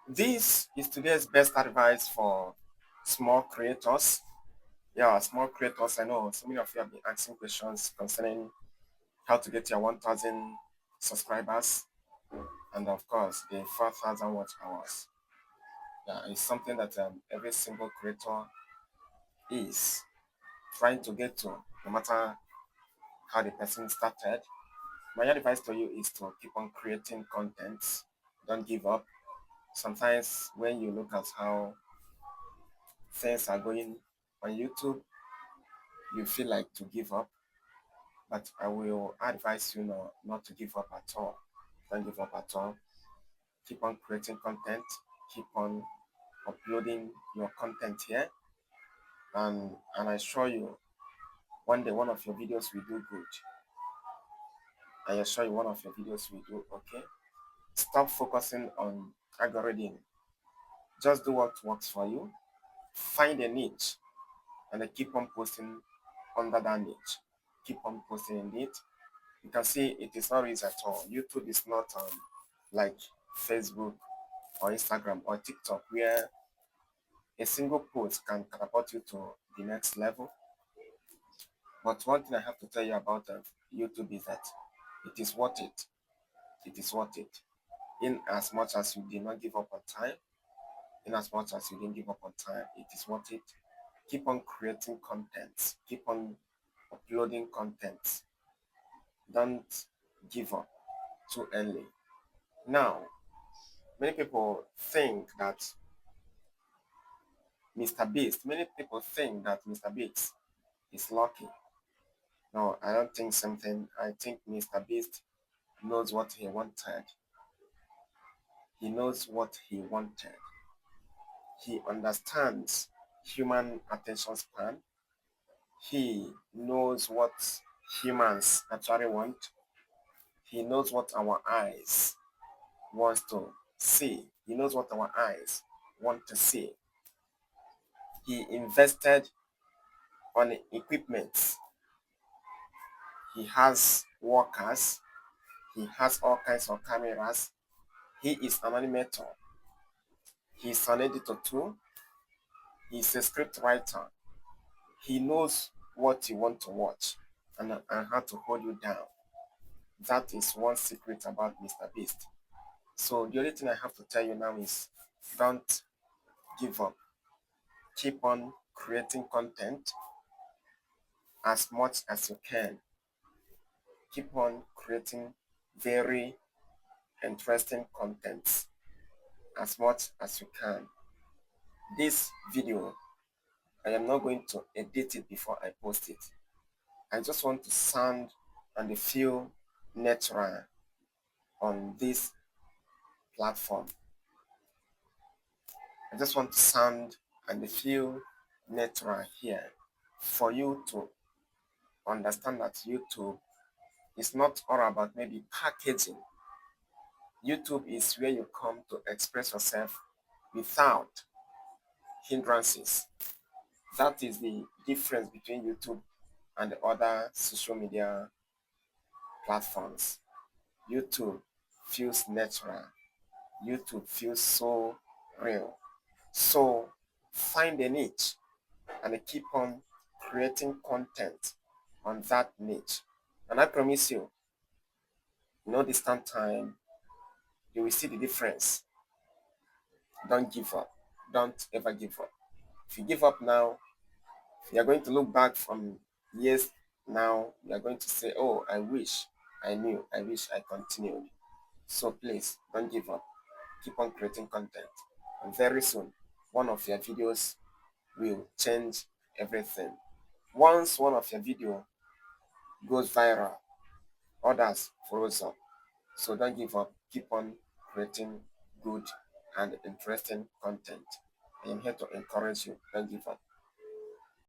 This is today's best advice for small creators. Yeah, small creators. I know so many of you have been asking questions concerning how to get your 1,000 subscribers and, of course, the 4,000 watch hours. Yeah, it's something that every single creator is trying to get to, no matter how the person started. My advice to you is to keep on creating content. Don't give up. Sometimes when you look at how things are going on YouTube, you feel like to give up, but I will advise you not to give up at all. Don't give up at all. Keep on creating content. Keep on uploading your content here, and I assure you, one day one of your videos will do good. I assure you, one of your videos will do okay. Stop focusing on algorithm. Just do what works for you. Find a niche and then keep on posting under that niche. Keep on posting in it. You can see it is not easy at all. YouTube is not like Facebook or Instagram or TikTok, where a single post can catapult you to the next level. But one thing I have to tell you about YouTube is that it is worth it. It is worth it. In as much as you did not give up on time, in as much as you didn't give up on time, it is worth it. Keep on creating content. Keep on uploading content. Don't give up too early. Now, many people think that Mr. Beast is lucky. No, I don't think something. I think Mr. Beast knows what he wanted. He knows what he wanted. He understands human attention span. He knows what humans actually want. He knows what our eyes wants to see. He knows what our eyes want to see. He invested on equipment. He has workers. He has all kinds of cameras. He is an animator. He is an editor too. He is a script writer. He knows what you want to watch and how to hold you down. That is one secret about Mr. Beast. So the only thing I have to tell you now is don't give up. Keep on creating content as much as you can. Keep on creating very interesting content as much as you can. This video, I am not going to edit it before I post it. I just want to sound and feel natural on this platform. I just want to sound and feel natural here for you to understand that YouTube is not all about maybe packaging. YouTube is where you come to express yourself without hindrances. That is the difference between YouTube and the other social media platforms. YouTube feels natural. YouTube feels so real. So find a niche and keep on creating content on that niche. And I promise you, no distant time, you will see the difference. Don't give up. Don't ever give up. If you give up now, you are going to look back from years now. You are going to say, oh, I wish I knew. I wish I continued. So please, don't give up. Keep on creating content. And very soon, one of your videos will change everything. Once one of your video goes viral, others follows up. So don't give up. Keep on creating good and interesting content. I am here to encourage you. Don't give up.